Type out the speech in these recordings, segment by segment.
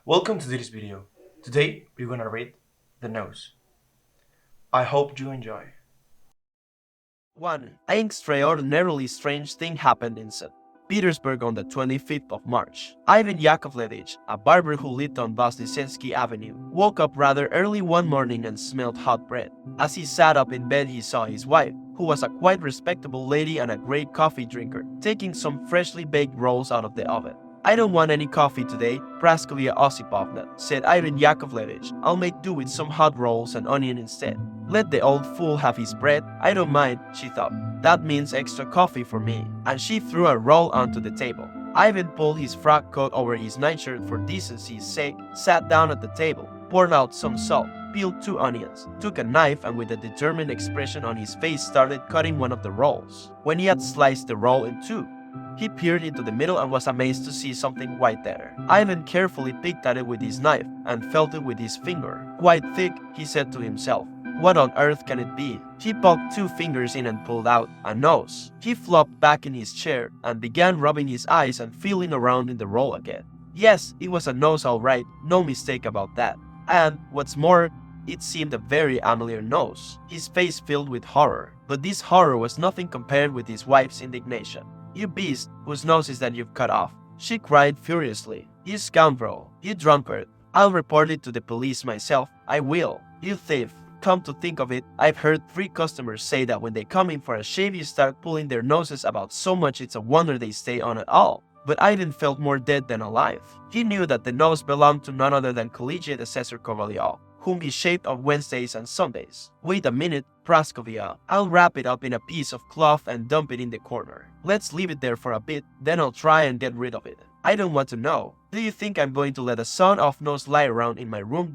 Welcome to this video. Today we're gonna read The Nose. I hope you enjoy. 1. An extraordinarily strange thing happened in St. Petersburg on the 25th of March. Ivan Yakovlevich, a barber who lived on Vosnesensky Avenue, woke up rather early one morning and smelled hot bread. As he sat up in bed, he saw his wife, who was a quite respectable lady and a great coffee drinker, taking some freshly baked rolls out of the oven. "I don't want any coffee today, Praskovia Osipovna," said Ivan Yakovlevich. "I'll make do with some hot rolls and onion instead." "Let the old fool have his bread, I don't mind," she thought. "That means extra coffee for me." And she threw a roll onto the table. Ivan pulled his frock coat over his nightshirt for decency's sake, sat down at the table, poured out some salt, peeled 2 onions, took a knife, and with a determined expression on his face started cutting one of the rolls. When he had sliced the roll in 2, he peered into the middle and was amazed to see something white there. Ivan carefully picked at it with his knife and felt it with his finger. "Quite thick," he said to himself. "What on earth can it be?" He poked 2 fingers in and pulled out a nose. He flopped back in his chair and began rubbing his eyes and feeling around in the roll again. Yes, it was a nose all right, no mistake about that. And, what's more, it seemed a very familiar nose. His face filled with horror, but this horror was nothing compared with his wife's indignation. "You beast, whose nose is that you've cut off?" she cried furiously. "You scoundrel! You drunkard! I'll report it to the police myself, I will! You thief! Come to think of it, I've heard 3 customers say that when they come in for a shave you start pulling their noses about so much it's a wonder they stay on at all." But Ivan felt more dead than alive. He knew that the nose belonged to none other than collegiate assessor Kovalyov, whom he shaved on Wednesdays and Sundays. "Wait a minute, Praskovia. I'll wrap it up in a piece of cloth and dump it in the corner. Let's leave it there for a bit, then I'll try and get rid of it. I don't want to know. Do you think I'm going to let a sawn-off nose lie around in my room,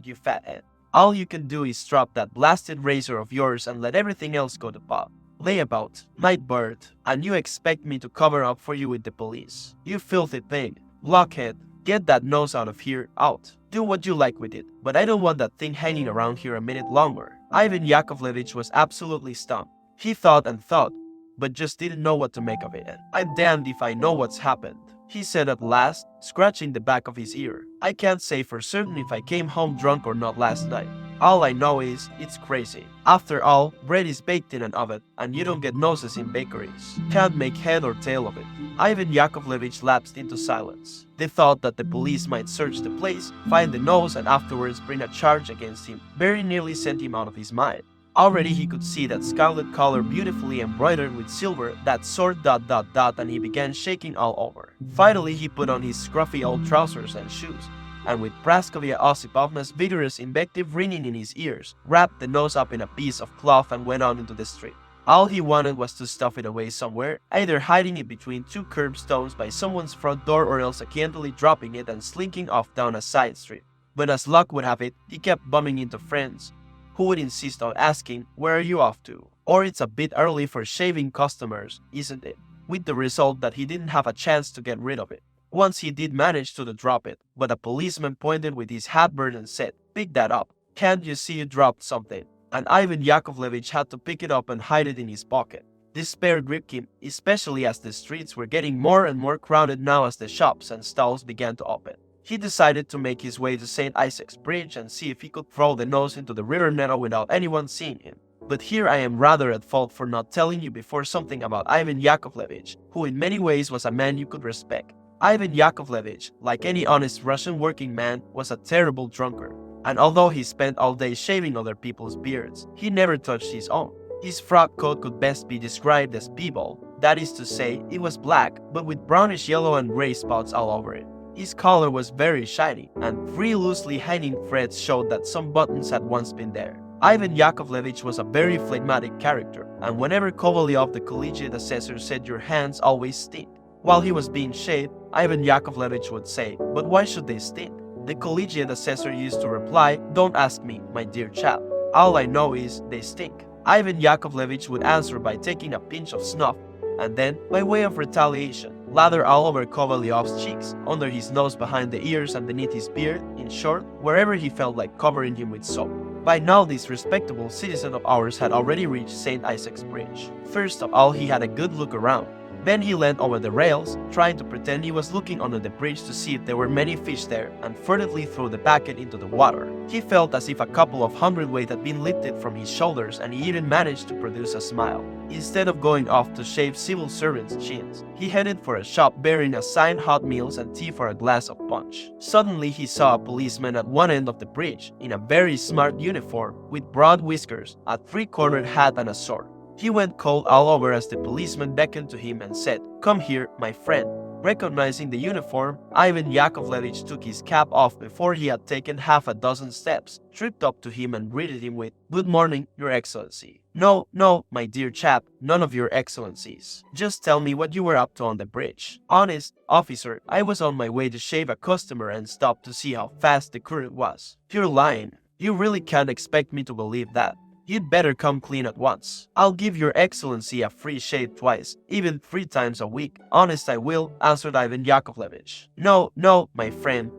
you fathead? All you can do is drop that blasted razor of yours and let everything else go to pot. Lay about, night bird, and you expect me to cover up for you with the police. You filthy thing, blockhead, get that nose out of here, out. Do what you like with it, but I don't want that thing hanging around here a minute longer." Ivan Yakovlevich was absolutely stumped. He thought and thought, but just didn't know what to make of it. "I'm damned if I know what's happened," he said at last, scratching the back of his ear. "I can't say for certain if I came home drunk or not last night. All I know is, it's crazy. After all, bread is baked in an oven, and you don't get noses in bakeries. Can't make head or tail of it." Ivan Yakovlevich lapsed into silence. The thought that the police might search the place, find the nose, and afterwards bring a charge against him very nearly sent him out of his mind. Already he could see that scarlet collar beautifully embroidered with silver, that sword ... and he began shaking all over. Finally he put on his scruffy old trousers and shoes, and with Praskovia Osipovna's vigorous invective ringing in his ears, wrapped the nose up in a piece of cloth and went out into the street. All he wanted was to stuff it away somewhere, either hiding it between 2 curbstones by someone's front door or else accidentally dropping it and slinking off down a side street. But as luck would have it, he kept bumping into friends who would insist on asking, "Where are you off to?" or "It's a bit early for shaving customers, isn't it?" With the result that he didn't have a chance to get rid of it. Once he did manage to drop it, but a policeman pointed with his hatband and said, "Pick that up. Can't you see you dropped something?" And Ivan Yakovlevich had to pick it up and hide it in his pocket. Despair gripped him, especially as the streets were getting more and more crowded now as the shops and stalls began to open. He decided to make his way to St. Isaac's Bridge and see if he could throw the nose into the river Nero without anyone seeing him. But here I am rather at fault for not telling you before something about Ivan Yakovlevich, who in many ways was a man you could respect. Ivan Yakovlevich, like any honest Russian working man, was a terrible drunkard. And although he spent all day shaving other people's beards, he never touched his own. His frock coat could best be described as peeble, that is to say, it was black, but with brownish yellow and gray spots all over it. His collar was very shiny, and 3 loosely hanging threads showed that some buttons had once been there. Ivan Yakovlevich was a very phlegmatic character, and whenever Kovalyov the collegiate assessor said "Your hands always stink," while he was being shaved, Ivan Yakovlevich would say, "But why should they stink?" The collegiate assessor used to reply, "Don't ask me, my dear chap. All I know is, they stink." Ivan Yakovlevich would answer by taking a pinch of snuff, and then, by way of retaliation, lather all over Kovalyov's cheeks, under his nose, behind the ears, and beneath his beard, in short, wherever he felt like covering him with soap. By now this respectable citizen of ours had already reached St. Isaac's Bridge. First of all he had a good look around. Then he leaned over the rails, trying to pretend he was looking under the bridge to see if there were many fish there, and furtively threw the bucket into the water. He felt as if a couple of hundredweight had been lifted from his shoulders, and he even managed to produce a smile. Instead of going off to shave civil servants' chins, he headed for a shop bearing a sign, hot meals and tea for a glass of punch. Suddenly he saw a policeman at one end of the bridge, in a very smart uniform, with broad whiskers, a three-cornered hat and a sword. He went cold all over as the policeman beckoned to him and said, "Come here, my friend." Recognizing the uniform, Ivan Yakovlevich took his cap off before he had taken half a dozen steps, tripped up to him and greeted him with, "Good morning, Your Excellency." "No, no, my dear chap, none of your excellencies. Just tell me what you were up to on the bridge." "Honest, officer, I was on my way to shave a customer and stopped to see how fast the current was." "You're lying. You really can't expect me to believe that. You'd better come clean at once. I'll give your excellency a free shave twice, even 3 times a week." "Honest I will," answered Ivan Yakovlevich. "No, no, my friend.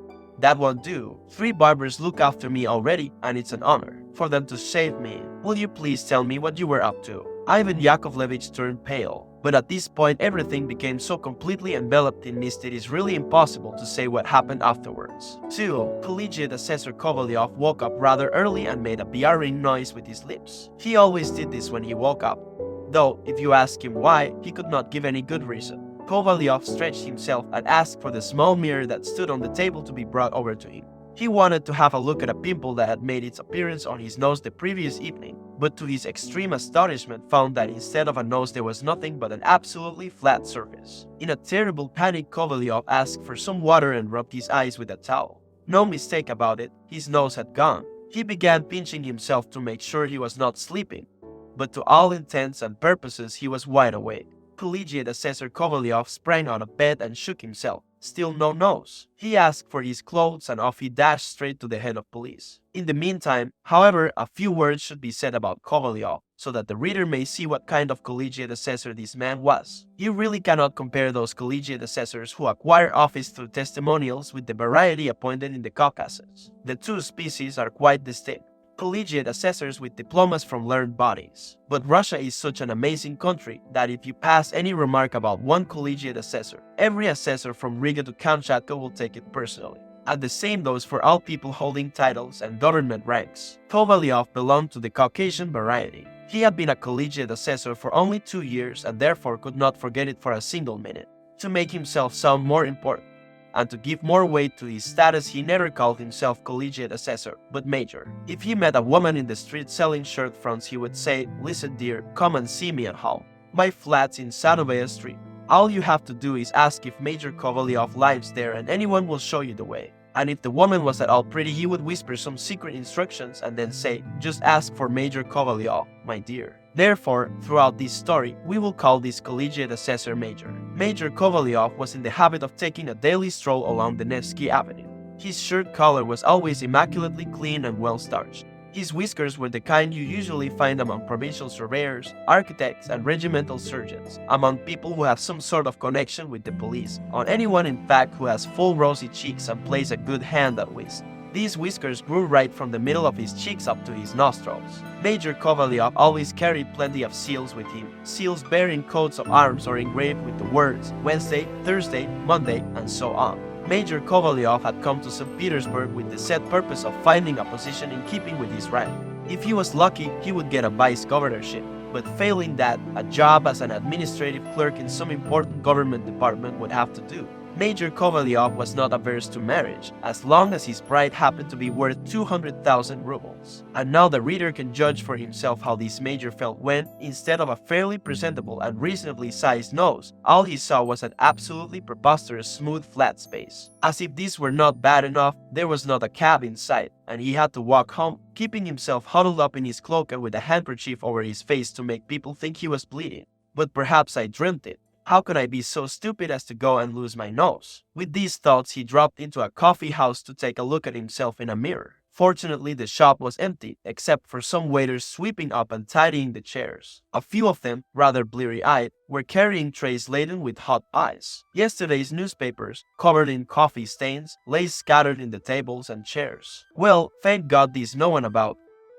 That won't do. 3 barbers look after me already, and it's an honor for them to shave me. Will you please tell me what you were up to?" Ivan Yakovlevich turned pale, but at this point everything became so completely enveloped in mist it is really impossible to say what happened afterwards. 2. Collegiate Assessor Kovalyov woke up rather early and made a BRing noise with his lips. He always did this when he woke up, though if you ask him why, he could not give any good reason. Kovalyov stretched himself and asked for the small mirror that stood on the table to be brought over to him. He wanted to have a look at a pimple that had made its appearance on his nose the previous evening, but to his extreme astonishment found that instead of a nose there was nothing but an absolutely flat surface. In a terrible panic, Kovalyov asked for some water and rubbed his eyes with a towel. No mistake about it, his nose had gone. He began pinching himself to make sure he was not sleeping, but to all intents and purposes he was wide awake. Collegiate Assessor Kovalyov sprang out of bed and shook himself. Still no nose. He asked for his clothes and off he dashed straight to the head of police. In the meantime, however, a few words should be said about Kovalyov, so that the reader may see what kind of collegiate assessor this man was. You really cannot compare those collegiate assessors who acquire office through testimonials with the variety appointed in the Caucasus. The 2 species are quite distinct. Collegiate assessors with diplomas from learned bodies. But Russia is such an amazing country that if you pass any remark about one collegiate assessor, every assessor from Riga to Kamchatka will take it personally. And the same goes for all people holding titles and government ranks. Kovalyov belonged to the Caucasian variety. He had been a collegiate assessor for only 2 years and therefore could not forget it for a single minute. To make himself sound more important, and to give more weight to his status, he never called himself collegiate assessor, but major. If he met a woman in the street selling shirt fronts, he would say, "Listen dear, come and see me at home. My flat's in Sadovaya Street. All you have to do is ask if Major Kovalyov lives there and anyone will show you the way." And if the woman was at all pretty, he would whisper some secret instructions and then say, "Just ask for Major Kovalyov, my dear." Therefore, throughout this story, we will call this collegiate assessor Major. Major Kovalyov was in the habit of taking a daily stroll along the Nevsky Avenue. His shirt collar was always immaculately clean and well starched. His whiskers were the kind you usually find among provincial surveyors, architects, and regimental surgeons, among people who have some sort of connection with the police, on anyone in fact who has full rosy cheeks and plays a good hand at whist. These whiskers grew right from the middle of his cheeks up to his nostrils. Major Kovalyov always carried plenty of seals with him, seals bearing coats of arms or engraved with the words Wednesday, Thursday, Monday, and so on. Major Kovalyov had come to St. Petersburg with the set purpose of finding a position in keeping with his rank. If he was lucky, he would get a vice-governorship, but failing that, a job as an administrative clerk in some important government department would have to do. Major Kovalyov was not averse to marriage, as long as his bride happened to be worth 200,000 rubles. And now the reader can judge for himself how this major felt when, instead of a fairly presentable and reasonably sized nose, all he saw was an absolutely preposterous smooth flat space. As if this were not bad enough, there was not a cab in sight, and he had to walk home, keeping himself huddled up in his cloak and with a handkerchief over his face to make people think he was bleeding. But perhaps I dreamt it. How could I be so stupid as to go and lose my nose? With these thoughts, he dropped into a coffee house to take a look at himself in a mirror. Fortunately, the shop was empty, except for some waiters sweeping up and tidying the chairs. A few of them, rather bleary-eyed, were carrying trays laden with hot pies. Yesterday's newspapers, covered in coffee stains, lay scattered in the tables and chairs. "Well, thank God there's no one about,"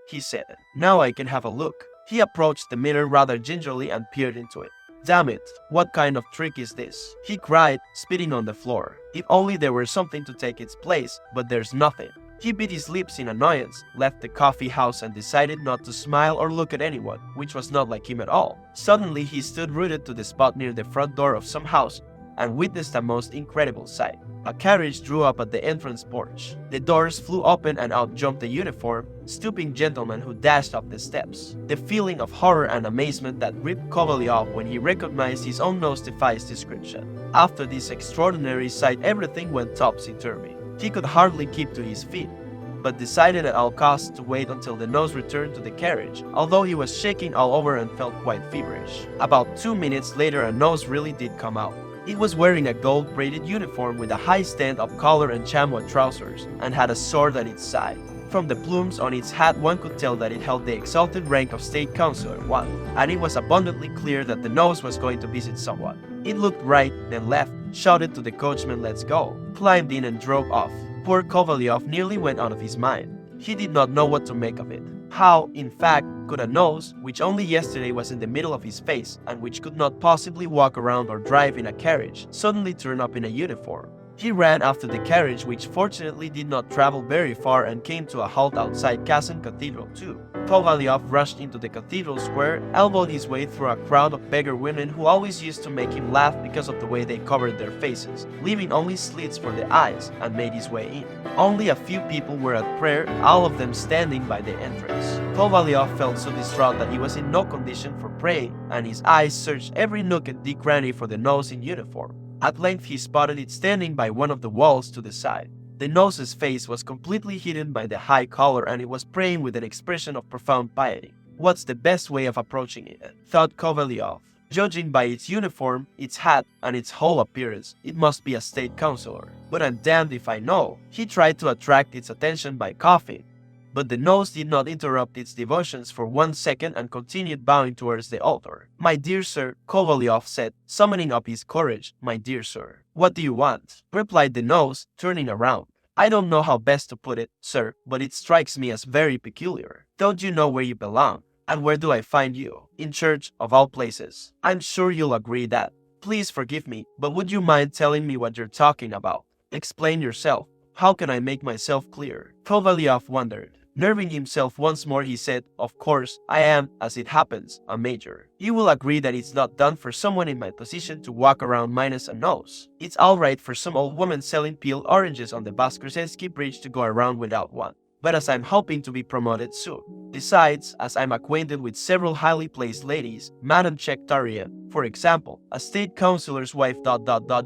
he said. "Now I can have a look." He approached the mirror rather gingerly and peered into it. Damn it, what kind of trick is this? He cried, spitting on the floor. If only there were something to take its place, but there's nothing. He bit his lips in annoyance, left the coffee house and decided not to smile or look at anyone, which was not like him at all. Suddenly he stood rooted to the spot near the front door of some house and witnessed a most incredible sight. A carriage drew up at the entrance porch. The doors flew open and out jumped a uniformed, stooping gentleman who dashed up the steps. The feeling of horror and amazement that gripped Kovalyov when he recognized his own nose defies description. After this extraordinary sight, everything went topsy-turvy. He could hardly keep to his feet, but decided at all costs to wait until the nose returned to the carriage, although he was shaking all over and felt quite feverish. About 2 minutes later, a nose really did come out. It was wearing a gold-braided uniform with a high stand-up collar and chamois trousers, and had a sword at its side. From the plumes on its hat, one could tell that it held the exalted rank of State Councilor 1, and it was abundantly clear that the nose was going to visit someone. It looked right, then left, shouted to the coachman, "Let's go," climbed in and drove off. Poor Kovalyov nearly went out of his mind. He did not know what to make of it. How, in fact, could a nose, which only yesterday was in the middle of his face and which could not possibly walk around or drive in a carriage, suddenly turn up in a uniform? He ran after the carriage, which fortunately did not travel very far and came to a halt outside Kazan Cathedral too. Kovalyov rushed into the cathedral square, elbowed his way through a crowd of beggar women who always used to make him laugh because of the way they covered their faces, leaving only slits for the eyes, and made his way in. Only a few people were at prayer, all of them standing by the entrance. Kovalyov felt so distraught that he was in no condition for praying, and his eyes searched every nook and cranny for the nose in uniform. At length he spotted it standing by one of the walls to the side. The nose's face was completely hidden by the high collar, and it was praying with an expression of profound piety. What's the best way of approaching it? Thought Kovalyov. Judging by its uniform, its hat, and its whole appearance, it must be a state councilor. But I'm damned if I know. He tried to attract its attention by coughing, but the nose did not interrupt its devotions for 1 second and continued bowing towards the altar. "My dear sir," Kovalyov said, summoning up his courage. "My dear sir." "What do you want?" replied the nose, turning around. "I don't know how best to put it, sir, but it strikes me as very peculiar. Don't you know where you belong? And where do I find you? In church, of all places. I'm sure you'll agree that. Please forgive me, but would you mind telling me what you're talking about? Explain yourself. How can I make myself clear?" Kovalyov wondered. Nerving himself once more, he said, "Of course, I am, as it happens, a major. You will agree that it's not done for someone in my position to walk around minus a nose. It's alright for some old woman selling peeled oranges on the Voskresensky Bridge to go around without one. But as I'm hoping to be promoted soon. Besides, as I'm acquainted with several highly placed ladies, Madame Chekhtarian, for example, a state councilor's wife,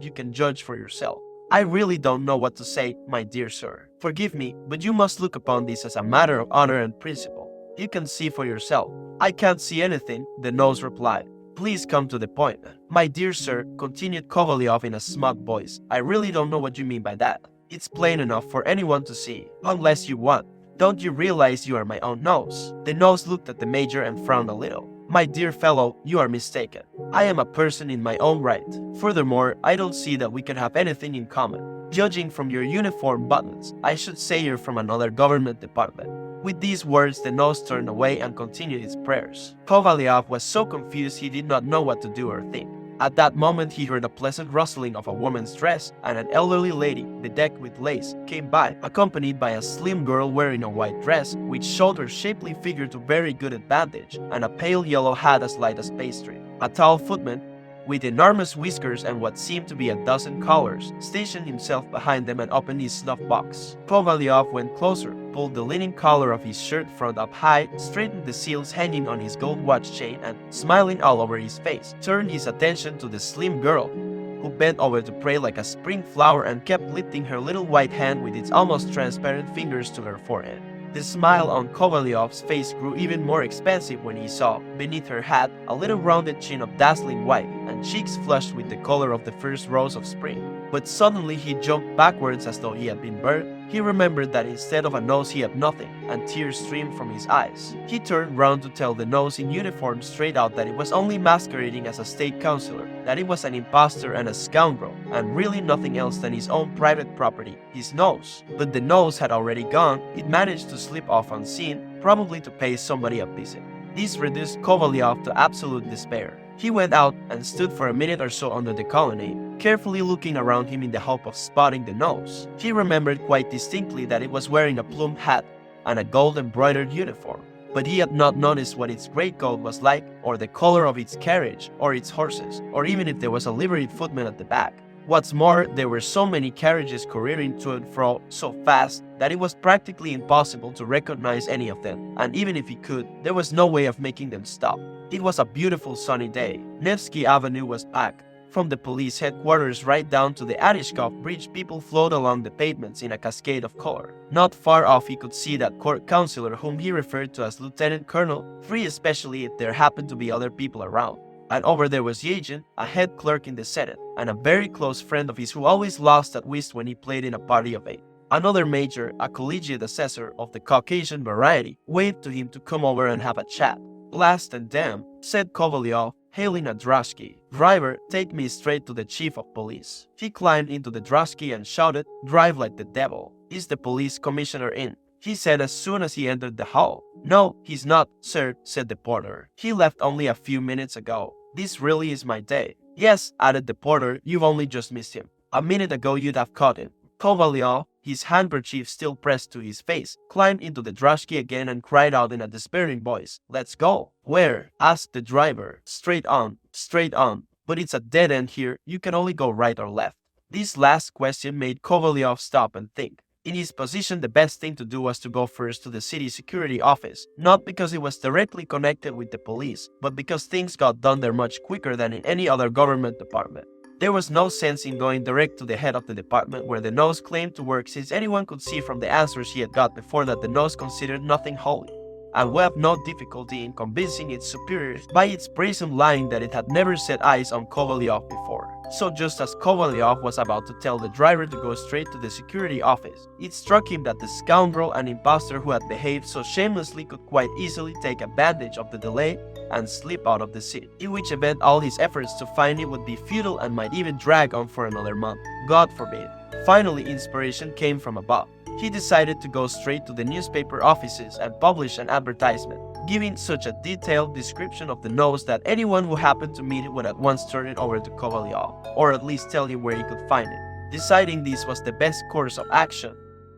you can judge for yourself. I really don't know what to say, my dear sir. Forgive me, but you must look upon this as a matter of honor and principle. You can see for yourself." "I can't see anything," the nose replied. "Please come to the point." "My dear sir," continued Kovalyov in a smug voice, "I really don't know what you mean by that. It's plain enough for anyone to see, unless you want. Don't you realize you are my own nose?" The nose looked at the major and frowned a little. "My dear fellow, you are mistaken. I am a person in my own right. Furthermore, I don't see that we can have anything in common. Judging from your uniform buttons, I should say you're from another government department." With these words, the nose turned away and continued its prayers. Kovalyov was so confused he did not know what to do or think. At that moment, he heard a pleasant rustling of a woman's dress, and an elderly lady, bedecked with lace, came by, accompanied by a slim girl wearing a white dress, which showed her shapely figure to very good advantage, and a pale yellow hat as light as pastry. A tall footman, with enormous whiskers and what seemed to be a dozen collars, stationed himself behind them and opened his snuff box. Kovalyov went closer, pulled the linen collar of his shirt front up high, straightened the seals hanging on his gold watch chain, and, smiling all over his face, turned his attention to the slim girl, who bent over to pray like a spring flower and kept lifting her little white hand with its almost transparent fingers to her forehead. The smile on Kovalyov's face grew even more expansive when he saw, beneath her hat, a little rounded chin of dazzling white, and cheeks flushed with the color of the first rose of spring. But suddenly he jumped backwards as though he had been burned. He remembered that instead of a nose he had nothing, and tears streamed from his eyes. He turned round to tell the nose in uniform straight out that it was only masquerading as a state councilor, that it was an impostor and a scoundrel, and really nothing else than his own private property, his nose. But the nose had already gone. It managed to slip off unseen, probably to pay somebody a visit. This reduced Kovalyov to absolute despair. He went out and stood for a minute or so under the colonnade, carefully looking around him in the hope of spotting the nose. He remembered quite distinctly that it was wearing a plumed hat and a gold-embroidered uniform, but he had not noticed what its greatcoat was like, or the color of its carriage, or its horses, or even if there was a liveried footman at the back. What's more, there were so many carriages careering to and fro so fast that it was practically impossible to recognize any of them, and even if he could, there was no way of making them stop. It was a beautiful sunny day. Nevsky Avenue was packed. From the police headquarters right down to the Arishkov Bridge, people flowed along the pavements in a cascade of color. Not far off he could see that court councilor whom he referred to as Lieutenant Colonel, free especially if there happened to be other people around. And over there was Yagin, a head clerk in the Senate, and a very close friend of his who always lost at whist when he played in a party of 8. Another major, a collegiate assessor of the Caucasian variety, waved to him to come over and have a chat. Last and damn, said Kovalyov, hailing a droshky. Driver, take me straight to the chief of police. He climbed into the droshky and shouted, drive like the devil. Is the police commissioner in? He said as soon as he entered the hall. No, he's not, sir, said the porter. He left only a few minutes ago. This really is my day. Yes, added the porter, you've only just missed him. A minute ago you'd have caught him. Kovalyov, his handkerchief still pressed to his face, climbed into the droshky again and cried out in a despairing voice, let's go. Where? Asked the driver. Straight on, but it's a dead end here, you can only go right or left. This last question made Kovalyov stop and think. In his position, the best thing to do was to go first to the city security office, not because it was directly connected with the police, but because things got done there much quicker than in any other government department. There was no sense in going direct to the head of the department where the nose claimed to work, since anyone could see from the answers he had got before that the nose considered nothing holy, and would have no difficulty in convincing its superiors by its brazen lying that it had never set eyes on Kovalyov before. So just as Kovalyov was about to tell the driver to go straight to the security office, it struck him that the scoundrel and impostor who had behaved so shamelessly could quite easily take advantage of the delay and slip out of the city, in which event all his efforts to find it would be futile and might even drag on for another month. God forbid. Finally, inspiration came from above. He decided to go straight to the newspaper offices and publish an advertisement, giving such a detailed description of the nose that anyone who happened to meet it would at once turn it over to Kovalyov, or at least tell him where he could find it. Deciding this was the best course of action,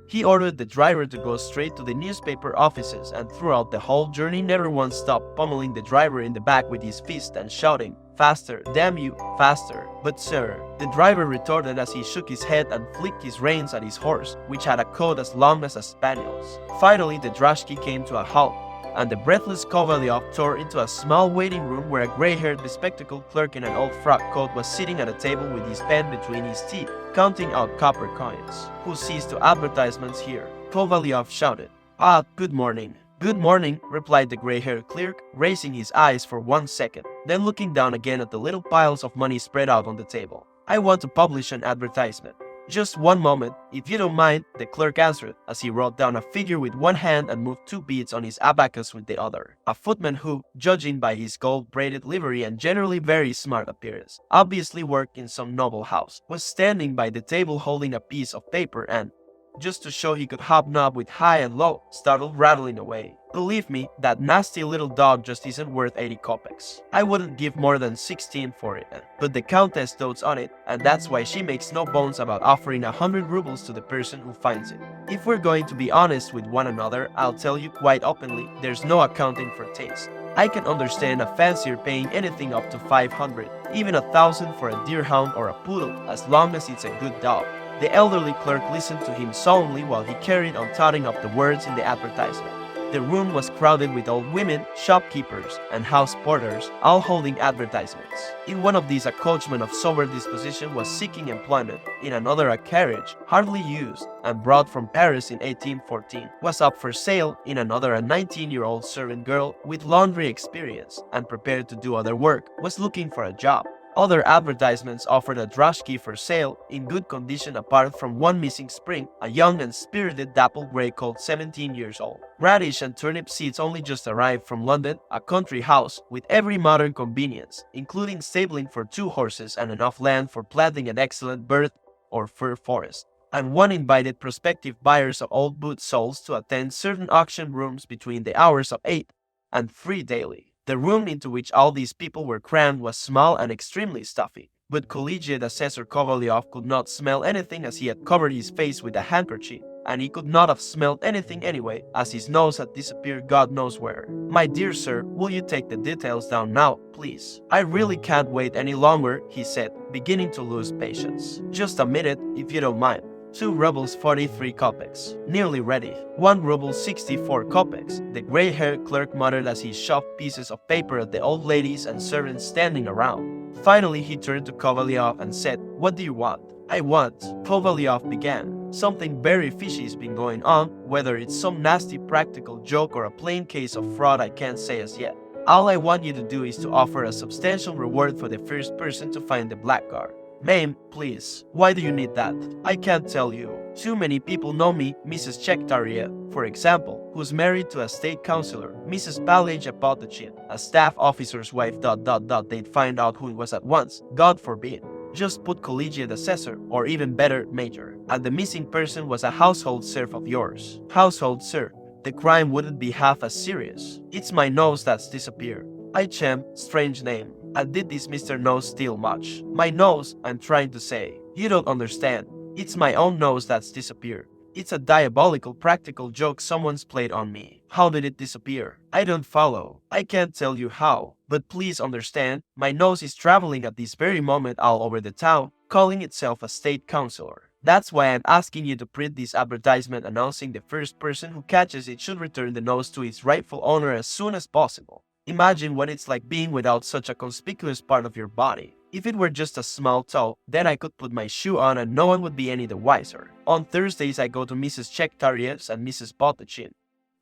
he ordered the driver to go straight to the newspaper offices, and throughout the whole journey never once stopped pummeling the driver in the back with his fist and shouting, faster, damn you, faster. But sir, the driver retorted as he shook his head and flicked his reins at his horse, which had a coat as long as a spaniel's. Finally, the droshky came to a halt, and the breathless Kovalyov tore into a small waiting room where a gray-haired bespectacled clerk in an old frock coat was sitting at a table with his pen between his teeth, counting out copper coins. Who sees to advertisements here? Kovalyov shouted. Ah, good morning. Good morning, replied the gray-haired clerk, raising his eyes for 1 second, then looking down again at the little piles of money spread out on the table. I want to publish an advertisement. Just one moment, if you don't mind, the clerk answered, as he wrote down a figure with one hand and moved 2 beads on his abacus with the other. A footman who, judging by his gold-braided livery and generally very smart appearance, obviously worked in some noble house, was standing by the table holding a piece of paper and, just to show he could hobnob with high and low, started rattling away. Believe me, that nasty little dog just isn't worth 80 kopecks. I wouldn't give more than 16 for it, but the countess dotes on it, and that's why she makes no bones about offering 100 rubles to the person who finds it. If we're going to be honest with one another, I'll tell you quite openly, there's no accounting for taste. I can understand a fancier paying anything up to 500, even 1,000 for a deerhound or a poodle, as long as it's a good dog. The elderly clerk listened to him solemnly while he carried on totting up the words in the advertisement. The room was crowded with old women, shopkeepers, and house porters, all holding advertisements. In one of these, a coachman of sober disposition was seeking employment. In another, a carriage, hardly used, and brought from Paris in 1814, was up for sale. In another, a 19-year-old servant girl with laundry experience and prepared to do other work was looking for a job. Other advertisements offered a droshky for sale, in good condition apart from one missing spring, a young and spirited dapple grey coat 17 years old. Radish and turnip seeds only just arrived from London, a country house with every modern convenience, including stabling for 2 horses and enough land for planting an excellent bird or fir forest. And one invited prospective buyers of old boot soles to attend certain auction rooms between the hours of 8 and 3 daily. The room into which all these people were crammed was small and extremely stuffy. But collegiate assessor Kovalyov could not smell anything as he had covered his face with a handkerchief, and he could not have smelled anything anyway, as his nose had disappeared God knows where. "My dear sir, will you take the details down now, please? I really can't wait any longer," he said, beginning to lose patience. "Just a minute, if you don't mind." 2 rubles 43 kopecks. Nearly ready. 1 ruble 64 kopecks, the gray-haired clerk muttered as he shoved pieces of paper at the old ladies and servants standing around. Finally, he turned to Kovalyov and said, "What do you want?" "I want," Kovalyov began. "Something very fishy has been going on, whether it's some nasty practical joke or a plain case of fraud I can't say as yet. All I want you to do is to offer a substantial reward for the first person to find the blackguard." "Ma'am, please, why do you need that?" "I can't tell you. Too many people know me, Mrs. Chektaria, for example, who's married to a state councillor, Mrs. Palage Potochin, a staff officer's wife. They'd find out who it was at once. God forbid. Just put collegiate assessor, or even better, major. And the missing person was a household serf of yours." "Household serf? The crime wouldn't be half as serious. It's my nose that's disappeared." "Ichem, strange name. And did this Mr. Nose steal much?" "My nose, I'm trying to say. You don't understand. It's my own nose that's disappeared. It's a diabolical practical joke someone's played on me." "How did it disappear?" "I don't follow. I can't tell you how. But please understand, my nose is traveling at this very moment all over the town, calling itself a state councillor. That's why I'm asking you to print this advertisement announcing the first person who catches it should return the nose to its rightful owner as soon as possible. Imagine what it's like being without such a conspicuous part of your body. If it were just a small toe, then I could put my shoe on and no one would be any the wiser. On Thursdays I go to Mrs. Chektariev's and Mrs. Potochin,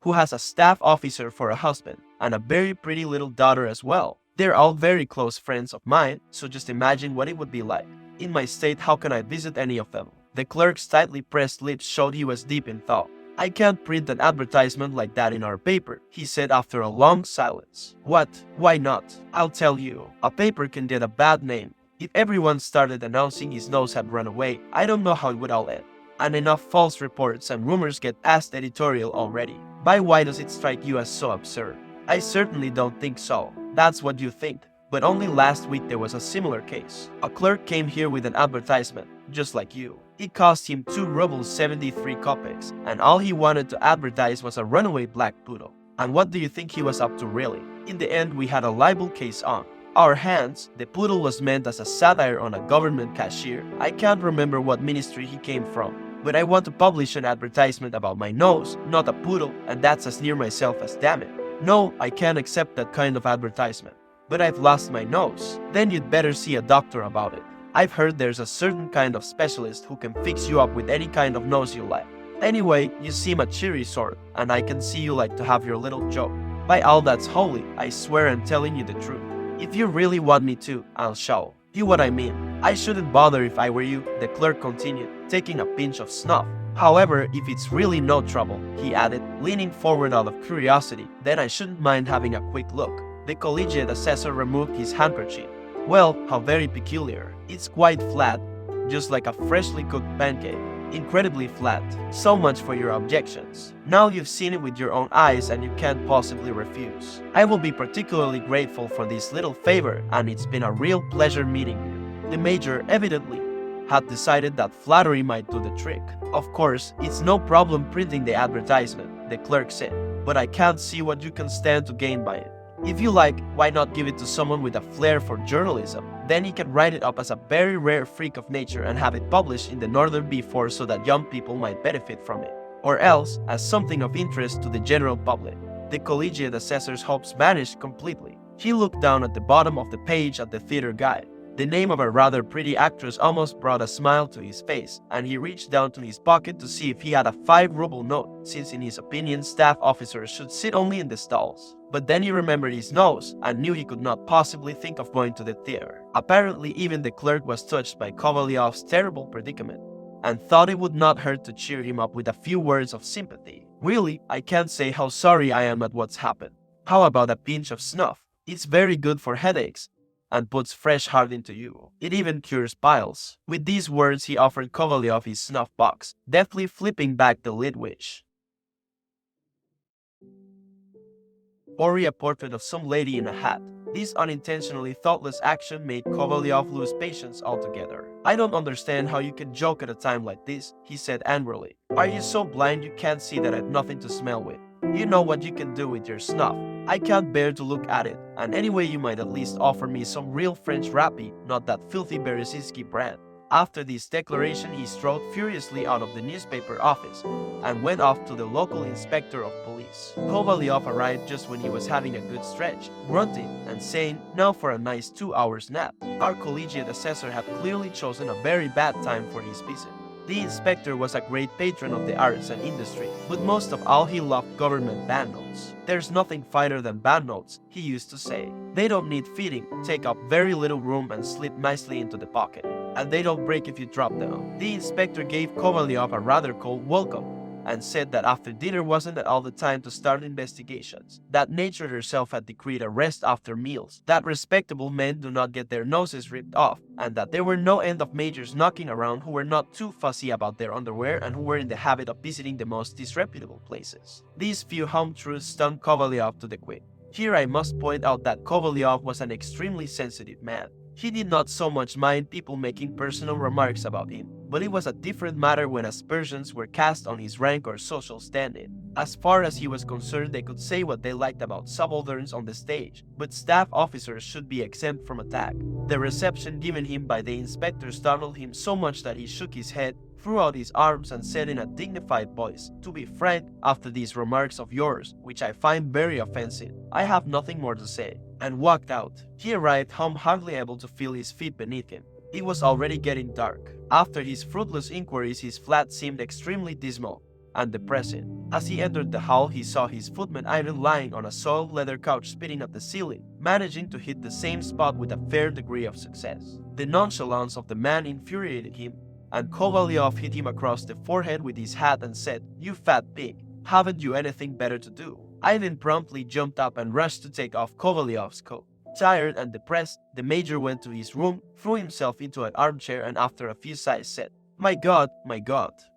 who has a staff officer for a husband, and a very pretty little daughter as well. They're all very close friends of mine, so just imagine what it would be like. In my state, how can I visit any of them?" The clerk's tightly pressed lips showed he was deep in thought. "I can't print an advertisement like that in our paper," he said after a long silence. "What? Why not? I'll tell you. A paper can get a bad name. If everyone started announcing his nose had run away, I don't know how it would all end. And enough false reports and rumors get past editorial already. Why does it strike you as so absurd?" "I certainly don't think so." "That's what you think. But only last week there was a similar case. A clerk came here with an advertisement, just like you. It cost him 2 rubles 73 kopecks, and all he wanted to advertise was a runaway black poodle. And what do you think he was up to really? In the end, we had a libel case on our hands. The poodle was meant as a satire on a government cashier. I can't remember what ministry he came from. But I want to publish an advertisement about my nose, not a poodle, and that's as near myself as damn it. No, I can't accept that kind of advertisement. But I've lost my nose. Then you'd better see a doctor about it. I've heard there's a certain kind of specialist who can fix you up with any kind of nose you like. Anyway, you seem a cheery sort, and I can see you like to have your little joke. By all that's holy, I swear I'm telling you the truth. If you really want me to, I'll show you what I mean. I shouldn't bother if I were you," the clerk continued, taking a pinch of snuff. "However, if it's really no trouble," he added, leaning forward out of curiosity, "then I shouldn't mind having a quick look." The collegiate assessor removed his handkerchief. "Well, how very peculiar. It's quite flat, just like a freshly cooked pancake. Incredibly flat. So much for your objections. Now you've seen it with your own eyes and you can't possibly refuse. I will be particularly grateful for this little favor, and it's been a real pleasure meeting you." The major, evidently, had decided that flattery might do the trick. "Of course, it's no problem printing the advertisement," the clerk said, "but I can't see what you can stand to gain by it. If you like, why not give it to someone with a flair for journalism? Then he can write it up as a very rare freak of nature and have it published in the Northern B4 so that young people might benefit from it. Or else, as something of interest to the general public." The collegiate assessor's hopes vanished completely. He looked down at the bottom of the page at the theater guide. The name of a rather pretty actress almost brought a smile to his face, and he reached down to his pocket to see if he had a 5-ruble note, since in his opinion staff officers should sit only in the stalls. But then he remembered his nose, and knew he could not possibly think of going to the theater. Apparently even the clerk was touched by Kovalyov's terrible predicament, and thought it would not hurt to cheer him up with a few words of sympathy. "Really, I can't say how sorry I am at what's happened. How about a pinch of snuff? It's very good for headaches, and puts fresh heart into you. It even cures piles." With these words he offered Kovalyov his snuff box, deftly flipping back the lid which or a portrait of some lady in a hat. This unintentionally thoughtless action made Kovalyov lose patience altogether. "I don't understand how you can joke at a time like this," he said angrily. "Are you so blind you can't see that I've nothing to smell with? You know what you can do with your snuff. I can't bear to look at it, and anyway you might at least offer me some real French rappy, not that filthy Berezinski brand." After this declaration, he strode furiously out of the newspaper office and went off to the local inspector of police. Kovalyov arrived just when he was having a good stretch, grunting and saying, "Now for a nice 2 hours nap." Our collegiate assessor had clearly chosen a very bad time for his visit. The inspector was a great patron of the arts and industry, but most of all he loved government banknotes. "There's nothing finer than banknotes," he used to say. "They don't need feeding, take up very little room and slip nicely into the pocket, and they don't break if you drop them." The inspector gave Kovalyov a rather cold welcome and said that after dinner wasn't at all the time to start investigations, that nature herself had decreed a rest after meals, that respectable men do not get their noses ripped off, and that there were no end of majors knocking around who were not too fussy about their underwear and who were in the habit of visiting the most disreputable places. These few home truths stung Kovalyov to the quick. Here I must point out that Kovalyov was an extremely sensitive man. He did not so much mind people making personal remarks about him, but it was a different matter when aspersions were cast on his rank or social standing. As far as he was concerned, they could say what they liked about subalterns on the stage, but staff officers should be exempt from attack. The reception given him by the inspector startled him so much that he shook his head, threw out his arms and said in a dignified voice, "To be frank, after these remarks of yours, which I find very offensive, I have nothing more to say," and walked out. He arrived home hardly able to feel his feet beneath him. It was already getting dark. After his fruitless inquiries, his flat seemed extremely dismal and depressing. As he entered the hall, he saw his footman Ivan lying on a soiled leather couch spitting at the ceiling, managing to hit the same spot with a fair degree of success. The nonchalance of the man infuriated him, and Kovalyov hit him across the forehead with his hat and said, "You fat pig, haven't you anything better to do?" Ivan promptly jumped up and rushed to take off Kovalyov's coat. Tired and depressed, the major went to his room, threw himself into an armchair and after a few sighs said, my God,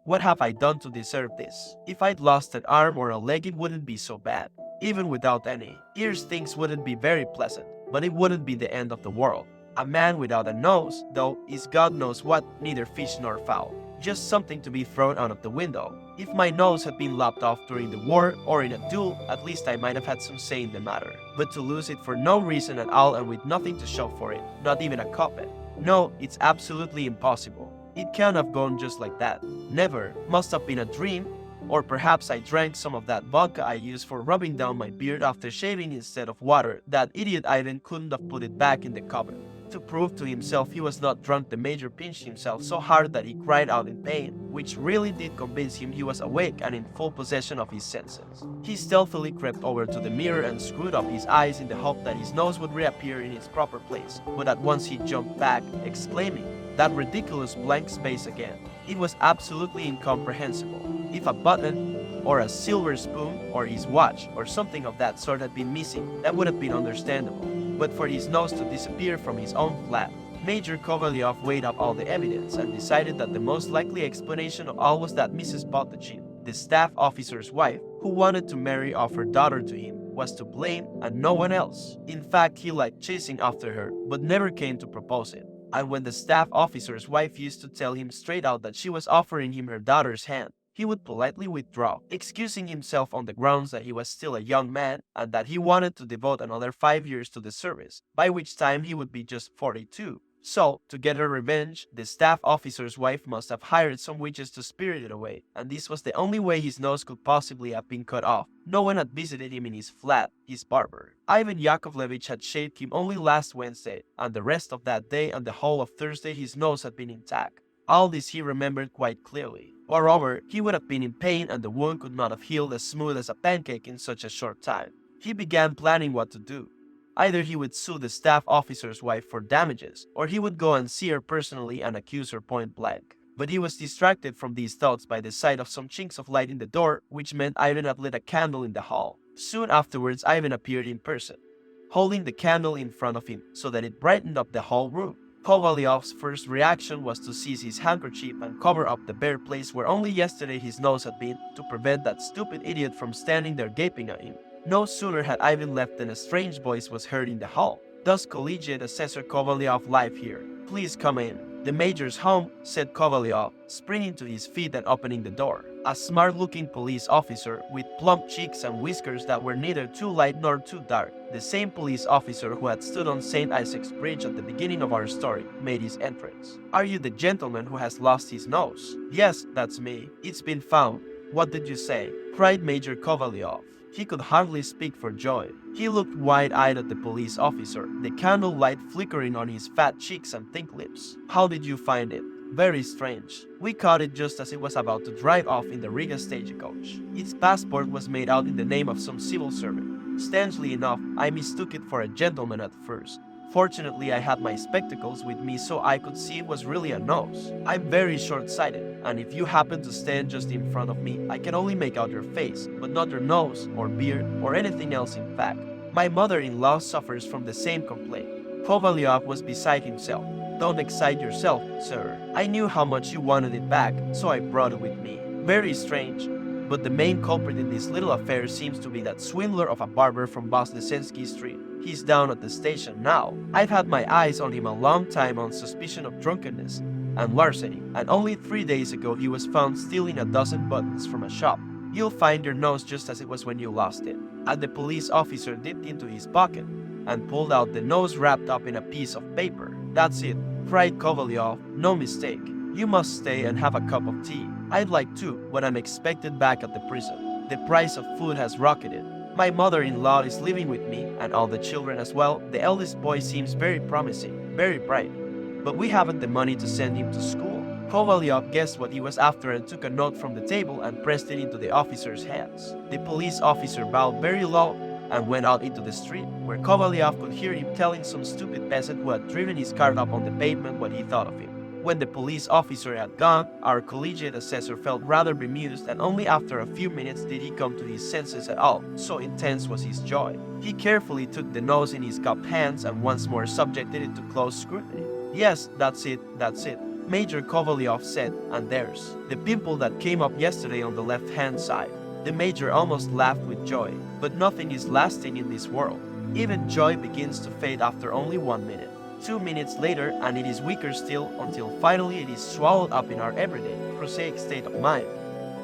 what have I done to deserve this? If I'd lost an arm or a leg it wouldn't be so bad. Even without any ears things wouldn't be very pleasant, but it wouldn't be the end of the world. A man without a nose, though, is God knows what, neither fish nor fowl. Just something to be thrown out of the window. If my nose had been lopped off during the war or in a duel, at least I might have had some say in the matter. But to lose it for no reason at all and with nothing to show for it, not even a copper. No, it's absolutely impossible. It can't have gone just like that. Never. Must have been a dream. Or perhaps I drank some of that vodka I used for rubbing down my beard after shaving instead of water. That idiot Ivan couldn't have put it back in the cupboard. To prove to himself he was not drunk, the major pinched himself so hard that he cried out in pain, which really did convince him he was awake and in full possession of his senses. He stealthily crept over to the mirror and screwed up his eyes in the hope that his nose would reappear in its proper place, but at once he jumped back, exclaiming, "That ridiculous blank space again." It was absolutely incomprehensible. If a button, or a silver spoon, or his watch, or something of that sort had been missing, that would have been understandable. But for his nose to disappear from his own flat, Major Kovalyov weighed up all the evidence and decided that the most likely explanation of all was that Mrs. Potochin, the staff officer's wife, who wanted to marry off her daughter to him, was to blame and no one else. In fact, he liked chasing after her, but never came to propose it. And when the staff officer's wife used to tell him straight out that she was offering him her daughter's hand, he would politely withdraw, excusing himself on the grounds that he was still a young man and that he wanted to devote another 5 years to the service, by which time he would be just 42. So, to get her revenge, the staff officer's wife must have hired some witches to spirit it away, and this was the only way his nose could possibly have been cut off. No one had visited him in his flat, his barber. Ivan Yakovlevich had shaved him only last Wednesday, and the rest of that day and the whole of Thursday his nose had been intact. All this he remembered quite clearly. Moreover, he would have been in pain and the wound could not have healed as smooth as a pancake in such a short time. He began planning what to do. Either he would sue the staff officer's wife for damages, or he would go and see her personally and accuse her point blank. But he was distracted from these thoughts by the sight of some chinks of light in the door, which meant Ivan had lit a candle in the hall. Soon afterwards, Ivan appeared in person, holding the candle in front of him so that it brightened up the whole room. Kovalyov's first reaction was to seize his handkerchief and cover up the bare place where only yesterday his nose had been, to prevent that stupid idiot from standing there gaping at him. No sooner had Ivan left than a strange voice was heard in the hall. "Does Collegiate Assessor Kovalyov live here? Please come in." "The Major's home," said Kovalyov, springing to his feet and opening the door. A smart-looking police officer with plump cheeks and whiskers that were neither too light nor too dark, the same police officer who had stood on St. Isaac's Bridge at the beginning of our story, made his entrance. "Are you the gentleman who has lost his nose?" "Yes, that's me. It's been found." "What did you say?" cried Major Kovalyov. He could hardly speak for joy. He looked wide-eyed at the police officer, the candlelight flickering on his fat cheeks and thick lips. "How did you find it?" "Very strange. We caught it just as it was about to drive off in the Riga stagecoach. Its passport was made out in the name of some civil servant. Strangely enough, I mistook it for a gentleman at first. Fortunately, I had my spectacles with me so I could see it was really a nose. I'm very short-sighted, and if you happen to stand just in front of me, I can only make out your face, but not your nose, or beard, or anything else in fact. My mother-in-law suffers from the same complaint." Kovalyov was beside himself. "Don't excite yourself, sir. I knew how much you wanted it back, so I brought it with me." "Very strange. But the main culprit in this little affair seems to be that swindler of a barber from Vozdesensky Street. He's down at the station now. I've had my eyes on him a long time on suspicion of drunkenness and larceny, and only 3 days ago he was found stealing a dozen buttons from a shop. You'll find your nose just as it was when you lost it." And the police officer dipped into his pocket and pulled out the nose wrapped up in a piece of paper. "That's it," cried Kovalyov. "No mistake. You must stay and have a cup of tea. I'd like to, when I'm expected back at the prison. The price of food has rocketed. My mother-in-law is living with me, and all the children as well. The eldest boy seems very promising, very bright. But we haven't the money to send him to school." Kovalyov guessed what he was after and took a note from the table and pressed it into the officer's hands. The police officer bowed very low and went out into the street, where Kovalyov could hear him telling some stupid peasant who had driven his cart up on the pavement what he thought of him. When the police officer had gone, our collegiate assessor felt rather bemused, and only after a few minutes did he come to his senses at all, so intense was his joy. He carefully took the nose in his cupped hands and once more subjected it to close scrutiny. "Yes, that's it, Major Kovalyov said, "and there's the pimple that came up yesterday on the left-hand side." The major almost laughed with joy, but nothing is lasting in this world. Even joy begins to fade after only 1 minute. 2 minutes later, and it is weaker still, until finally it is swallowed up in our everyday, prosaic state of mind.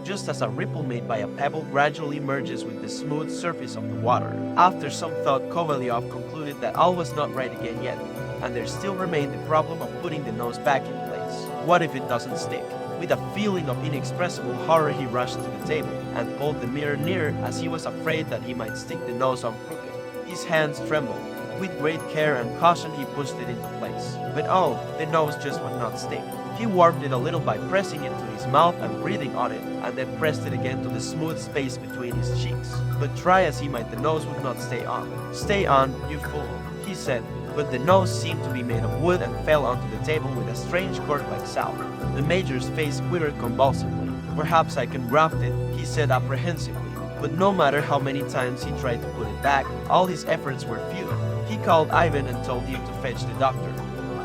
Just as a ripple made by a pebble gradually merges with the smooth surface of the water. After some thought, Kovalyov concluded that all was not right again yet, and there still remained the problem of putting the nose back in place. What if it doesn't stick? With a feeling of inexpressible horror, he rushed to the table and pulled the mirror nearer, as he was afraid that he might stick the nose on crooked. His hands trembled. With great care and caution, he pushed it into place. But oh, the nose just would not stick. He warmed it a little by pressing it to his mouth and breathing on it, and then pressed it again to the smooth space between his cheeks. But try as he might, the nose would not stay on. "Stay on, you fool," he said. But the nose seemed to be made of wood and fell onto the table with a strange cork-like sound. The major's face quivered convulsively. "Perhaps I can graft it," he said apprehensively. But no matter how many times he tried to put it back, all his efforts were futile. He called Ivan and told him to fetch the doctor,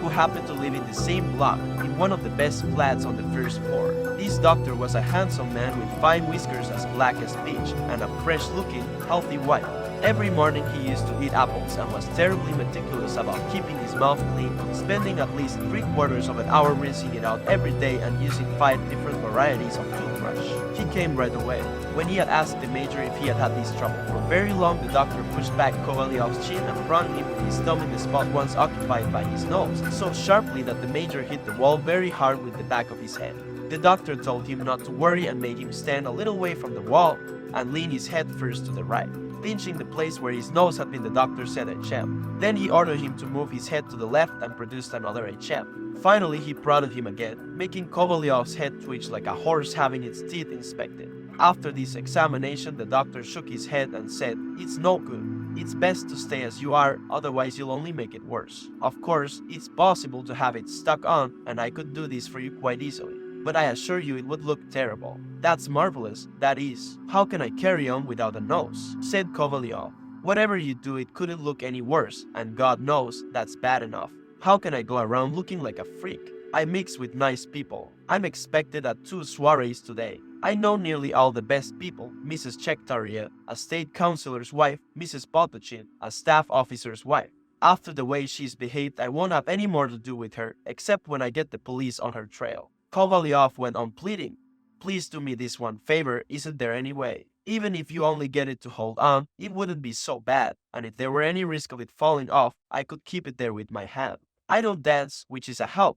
who happened to live in the same block, in one of the best flats on the first floor. This doctor was a handsome man with fine whiskers as black as pitch, and a fresh-looking, healthy wife. Every morning he used to eat apples and was terribly meticulous about keeping his mouth clean, spending at least 3/4 of an hour rinsing it out every day and using 5 different varieties of toothbrush. He came right away. When he had asked the major if he had had this trouble for very long, the doctor pushed back Kovalyov's chin and prodded him with his thumb in the spot once occupied by his nose, so sharply that the major hit the wall very hard with the back of his head. The doctor told him not to worry and made him stand a little way from the wall and lean his head first to the right, pinching the place where his nose had been. The doctor said HM. Then he ordered him to move his head to the left and produced another HM. Finally, he prodded him again, making Kovalyov's head twitch like a horse having its teeth inspected. After this examination, the doctor shook his head and said, "It's no good. It's best to stay as you are, otherwise you'll only make it worse. Of course, it's possible to have it stuck on, and I could do this for you quite easily. But I assure you it would look terrible." "That's marvelous, that is. How can I carry on without a nose?" said Kovalyov. "Whatever you do, it couldn't look any worse, and God knows that's bad enough. How can I go around looking like a freak? I mix with nice people. I'm expected at 2 soirees today. I know nearly all the best people, Mrs. Chektaria, a state councilor's wife, Mrs. Potochin, a staff officer's wife. After the way she's behaved, I won't have any more to do with her, except when I get the police on her trail. Kovalyov went on pleading. Please do me this one favor, isn't there any way? Even if you only get it to hold on, it wouldn't be so bad, and if there were any risk of it falling off, I could keep it there with my hand. I don't dance, which is a help,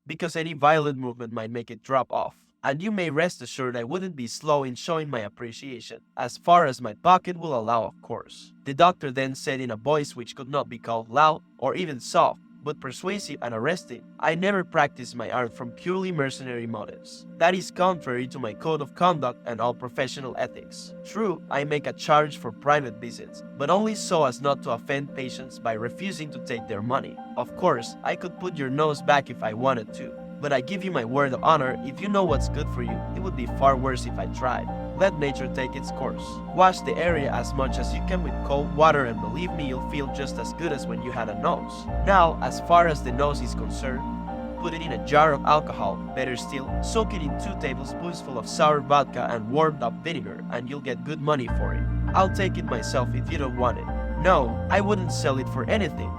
because any violent movement might make it drop off. And you may rest assured I wouldn't be slow in showing my appreciation, as far as my pocket will allow, of course. The doctor then said in a voice which could not be called loud or even soft, but persuasive and arresting, I never practice my art from purely mercenary motives. That is contrary to my code of conduct and all professional ethics. True, I make a charge for private visits, but only so as not to offend patients by refusing to take their money. Of course, I could put your nose back if I wanted to, but I give you my word of honor, if you know what's good for you, it would be far worse if I tried. Let nature take its course. Wash the area as much as you can with cold water, and believe me, you'll feel just as good as when you had a nose. Now, as far as the nose is concerned, put it in a jar of alcohol, better still, soak it in 2 tablespoons of sour vodka and warmed up vinegar, and you'll get good money for it. I'll take it myself if you don't want it. No, I wouldn't sell it for anything,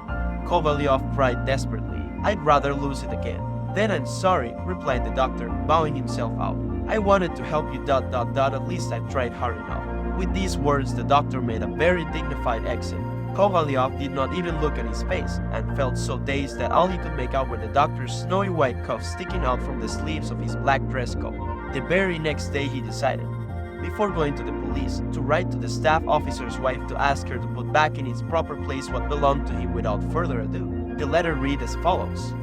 Kovalyov cried desperately. I'd rather lose it again. Then I'm sorry, replied the doctor, bowing himself out. I wanted to help you ... at least I tried hard enough. With these words, the doctor made a very dignified exit. Kovalyov did not even look at his face, and felt so dazed that all he could make out were the doctor's snowy white cuffs sticking out from the sleeves of his black dress coat. The very next day he decided, before going to the police, to write to the staff officer's wife to ask her to put back in its proper place what belonged to him without further ado. The letter read as follows.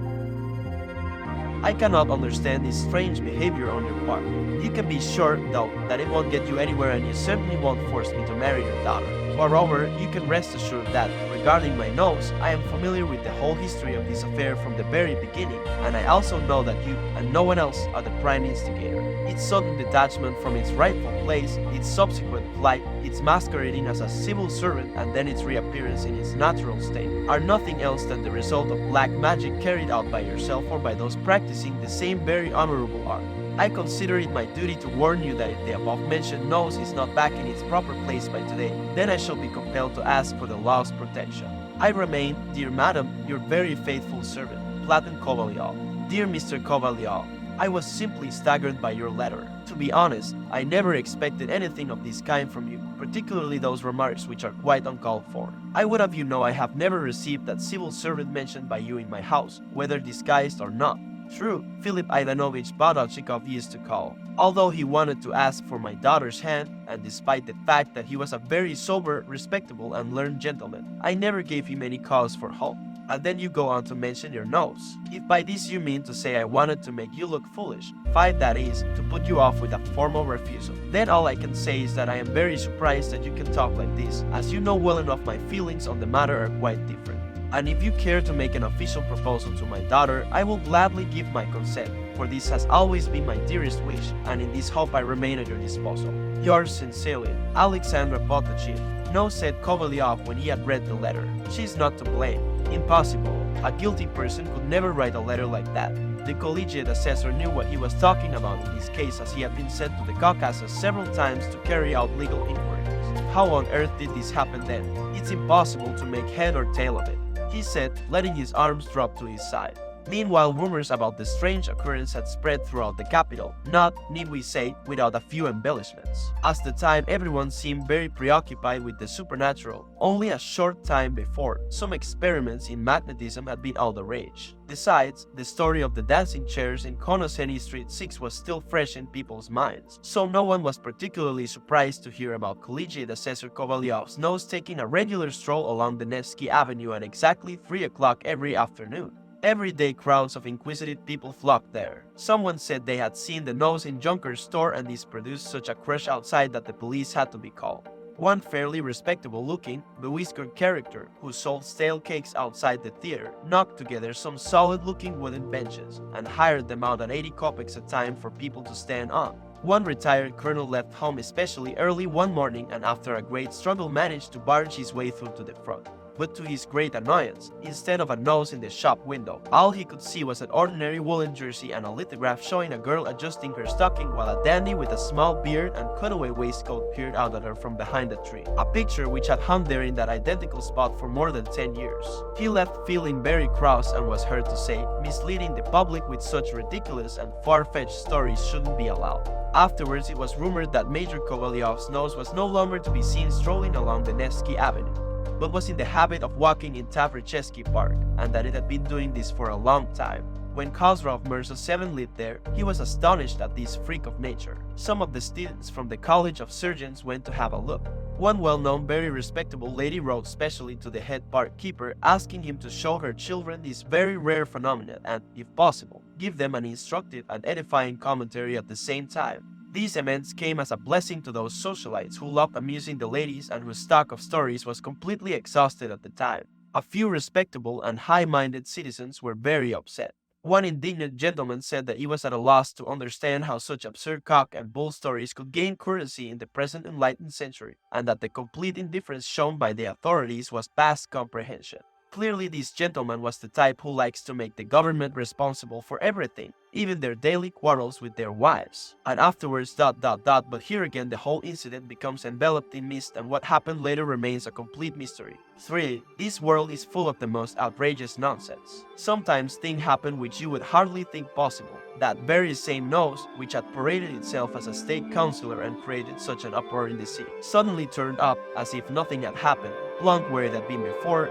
I cannot understand this strange behavior on your part. You can be sure, though, that it won't get you anywhere, and you certainly won't force me to marry your daughter. Moreover, you can rest assured that, regarding my nose, I am familiar with the whole history of this affair from the very beginning, and I also know that you, and no one else, are the prime instigator. Its sudden detachment from its rightful place, its subsequent flight, its masquerading as a civil servant, and then its reappearance in its natural state, are nothing else than the result of black magic carried out by yourself or by those practicing the same very honorable art. I consider it my duty to warn you that if the above-mentioned nose is not back in its proper place by today, then I shall be compelled to ask for the law's protection. I remain, dear madam, your very faithful servant, Platon Kovalyov. Dear Mr. Kovalyov, I was simply staggered by your letter. To be honest, I never expected anything of this kind from you, particularly those remarks which are quite uncalled for. I would have you know I have never received that civil servant mentioned by you in my house, whether disguised or not. True, Philip Ivanovich Badalchikov used to call, although he wanted to ask for my daughter's hand, and despite the fact that he was a very sober, respectable, and learned gentleman, I never gave him any cause for hope. And then you go on to mention your nose. If by this you mean to say I wanted to make you look foolish, fight that is, to put you off with a formal refusal, then all I can say is that I am very surprised that you can talk like this, as you know well enough my feelings on the matter are quite different. And if you care to make an official proposal to my daughter, I will gladly give my consent, for this has always been my dearest wish, and in this hope I remain at your disposal. Yours sincerely, Alexandra Potochin. No, said Kovalyov when he had read the letter. She's not to blame. Impossible. A guilty person could never write a letter like that. The collegiate assessor knew what he was talking about in this case, as he had been sent to the Caucasus several times to carry out legal inquiries. How on earth did this happen then? It's impossible to make head or tail of it, he said, letting his arms drop to his side. Meanwhile, rumors about the strange occurrence had spread throughout the capital, not, need we say, without a few embellishments. At the time, everyone seemed very preoccupied with the supernatural. Only a short time before, some experiments in magnetism had been all the rage. Besides, the story of the dancing chairs in Konoseni Street 6 was still fresh in people's minds, so no one was particularly surprised to hear about collegiate assessor Kovalyov's nose taking a regular stroll along the Nevsky Avenue at exactly 3 o'clock every afternoon. Every day crowds of inquisitive people flocked there. Someone said they had seen the nose in Junker's store, and this produced such a crush outside that the police had to be called. One fairly respectable-looking, bewhiskered character who sold stale cakes outside the theater knocked together some solid-looking wooden benches and hired them out at 80 kopecks a time for people to stand on. One retired colonel left home especially early one morning, and after a great struggle managed to barge his way through to the front. but to his great annoyance, instead of a nose in the shop window, all he could see was an ordinary woolen jersey and a lithograph showing a girl adjusting her stocking while a dandy with a small beard and cutaway waistcoat peered out at her from behind a tree. A picture which had hung there in that identical spot for more than 10 years. He left feeling very cross and was heard to say, misleading the public with such ridiculous and far-fetched stories shouldn't be allowed. Afterwards, it was rumored that Major Kovalyov's nose was no longer to be seen strolling along the Nevsky Avenue, but was in the habit of walking in Tavrichesky Park, and that it had been doing this for a long time. When Kozrov Mirza 7 lived there, he was astonished at this freak of nature. Some of the students from the College of Surgeons went to have a look. One well-known, very respectable lady wrote specially to the head park keeper asking him to show her children this very rare phenomenon and, if possible, give them an instructive and edifying commentary at the same time. These events came as a blessing to those socialites who loved amusing the ladies and whose stock of stories was completely exhausted at the time. A few respectable and high-minded citizens were very upset. One indignant gentleman said that he was at a loss to understand how such absurd cock and bull stories could gain courtesy in the present enlightened century, and that the complete indifference shown by the authorities was past comprehension. Clearly, this gentleman was the type who likes to make the government responsible for everything, even their daily quarrels with their wives. And afterwards ... but here again the whole incident becomes enveloped in mist and what happened later remains a complete mystery. 3. This world is full of the most outrageous nonsense. Sometimes things happen which you would hardly think possible. That very same nose, which had paraded itself as a state councillor and created such an uproar in the city, suddenly turned up as if nothing had happened, plunk where it had been before,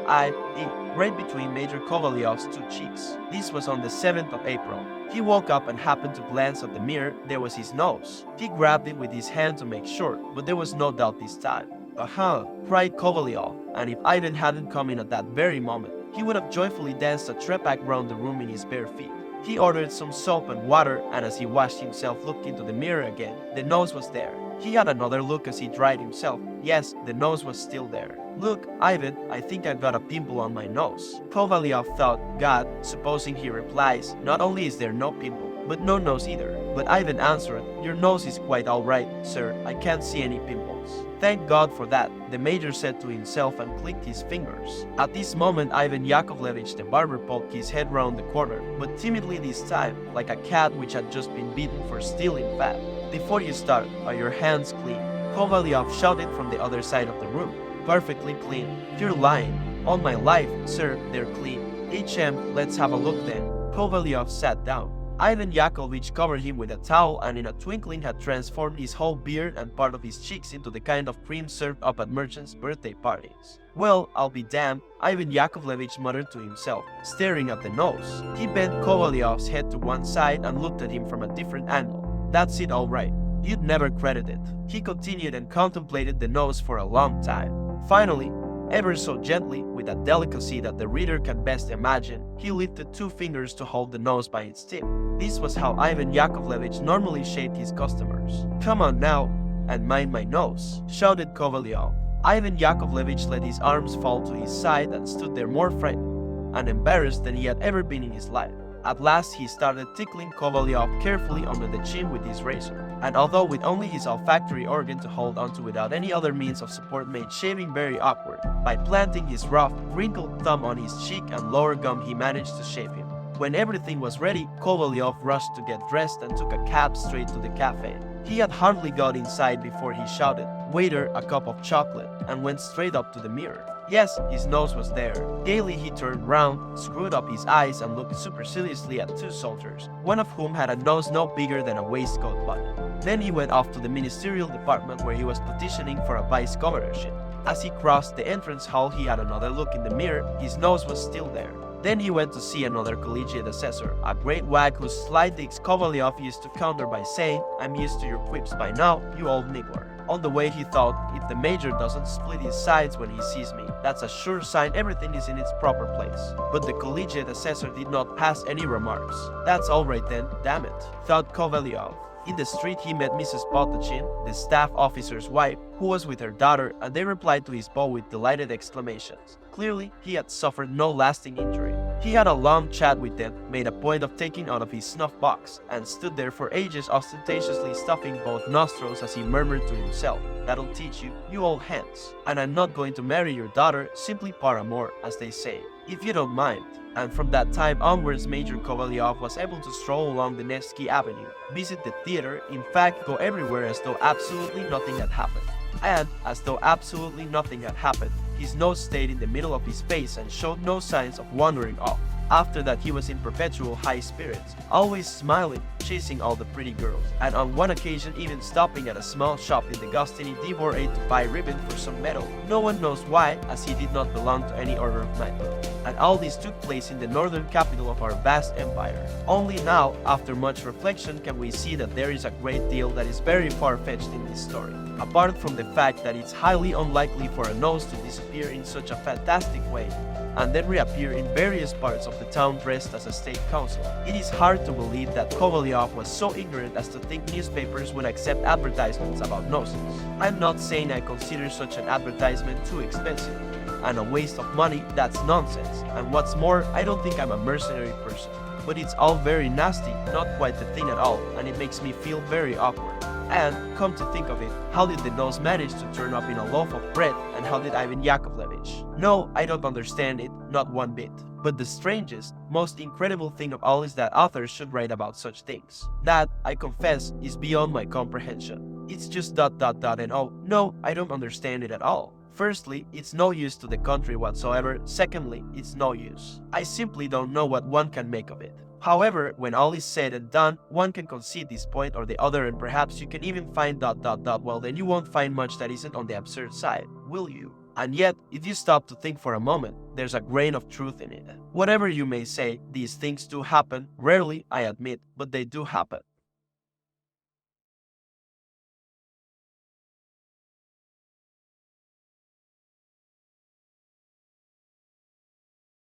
right between Major Kovalyov's two cheeks. This was on the 7th of April. He woke up and happened to glance at the mirror. There was his nose. He grabbed it with his hand to make sure, but there was no doubt this time. Aha, cried Kovalyov, and if Ivan hadn't come in at that very moment, he would have joyfully danced a trepak round the room in his bare feet. He ordered some soap and water, and as he washed himself looked into the mirror again, the nose was there. He had another look as he dried himself. Yes, the nose was still there. Look, Ivan, I think I've got a pimple on my nose. Kovalyov thought, God, supposing he replies, not only is there no pimple, but no nose either. But Ivan answered, your nose is quite all right, sir, I can't see any pimples. Thank God for that, the major said to himself and clicked his fingers. At this moment, Ivan Yakovlevich the barber poked his head round the corner, but timidly this time, like a cat which had just been beaten for stealing fat. Before you start, are your hands clean? Kovalyov shouted from the other side of the room. Perfectly clean. You're lying. On my life, sir, they're clean. HM, let's have a look then. Kovalyov sat down. Ivan Yakovlevich covered him with a towel and in a twinkling had transformed his whole beard and part of his cheeks into the kind of cream served up at merchants' birthday parties. Well, I'll be damned, Ivan Yakovlevich muttered to himself, staring at the nose. He bent Kovalyov's head to one side and looked at him from a different angle. That's it all right. You'd never credit it. He continued and contemplated the nose for a long time. Finally, ever so gently, with a delicacy that the reader can best imagine, he lifted 2 fingers to hold the nose by its tip. This was how Ivan Yakovlevich normally shaved his customers. Come on now, and mind my nose, shouted Kovalyov. Ivan Yakovlevich let his arms fall to his side and stood there more frightened and embarrassed than he had ever been in his life. At last he started tickling Kovalyov carefully under the chin with his razor, and although with only his olfactory organ to hold onto without any other means of support made shaving very awkward, by planting his rough, wrinkled thumb on his cheek and lower gum he managed to shave him. When everything was ready, Kovalyov rushed to get dressed and took a cab straight to the cafe. He had hardly got inside before he shouted, "Waiter, a cup of chocolate," and went straight up to the mirror. Yes, his nose was there. Gaily he turned round, screwed up his eyes and looked superciliously at 2 soldiers, one of whom had a nose no bigger than a waistcoat button. Then he went off to the ministerial department where he was petitioning for a vice-governorship. As he crossed the entrance hall he had another look in the mirror. His nose was still there. Then he went to see another collegiate assessor, a great wag whose sly dicks Kovalyov used to counter by saying, "I'm used to your quips by now, you old niggler." On the way he thought, if the major doesn't split his sides when he sees me, that's a sure sign everything is in its proper place. But the collegiate assessor did not pass any remarks. That's all right then, damn it, thought Kovalyov. In the street he met Mrs. Potochin, the staff officer's wife, who was with her daughter, and they replied to his bow with delighted exclamations. Clearly, he had suffered no lasting injury. He had a long chat with them, made a point of taking out of his snuff box, and stood there for ages ostentatiously stuffing both nostrils as he murmured to himself, "That'll teach you, you old hens. And I'm not going to marry your daughter simply par amour, as they say, if you don't mind." And from that time onwards, Major Kovalyov was able to stroll along the Nevsky Avenue, visit the theater, in fact go everywhere as though absolutely nothing had happened. And, as though absolutely nothing had happened, his nose stayed in the middle of his face and showed no signs of wandering off. After that, he was in perpetual high spirits, always smiling, chasing all the pretty girls, and on one occasion even stopping at a small shop in the Gostiny Dvor 8 to buy ribbon for some medal. No one knows why, as he did not belong to any order of knighthood. And all this took place in the northern capital of our vast empire. Only now, after much reflection, can we see that there is a great deal that is very far-fetched in this story. Apart from the fact that it's highly unlikely for a nose to disappear in such a fantastic way, and then reappear in various parts of the town dressed as a state council. It is hard to believe that Kovalyov was so ignorant as to think newspapers would accept advertisements about noses. I'm not saying I consider such an advertisement too expensive, and a waste of money. That's nonsense, and what's more, I don't think I'm a mercenary person. But it's all very nasty, not quite the thing at all, and it makes me feel very awkward. And, come to think of it, how did the nose manage to turn up in a loaf of bread, and how did Ivan Yakovlevich? No, I don't understand it, not one bit. But the strangest, most incredible thing of all is that authors should write about such things. That, I confess, is beyond my comprehension. It's just ... and oh, no, I don't understand it at all. Firstly, it's no use to the country whatsoever. Secondly, it's no use. I simply don't know what one can make of it. However, when all is said and done, one can concede this point or the other, and perhaps you can even find ... well then you won't find much that isn't on the absurd side, will you? And yet, if you stop to think for a moment, there's a grain of truth in it. Whatever you may say, these things do happen, rarely, I admit, but they do happen.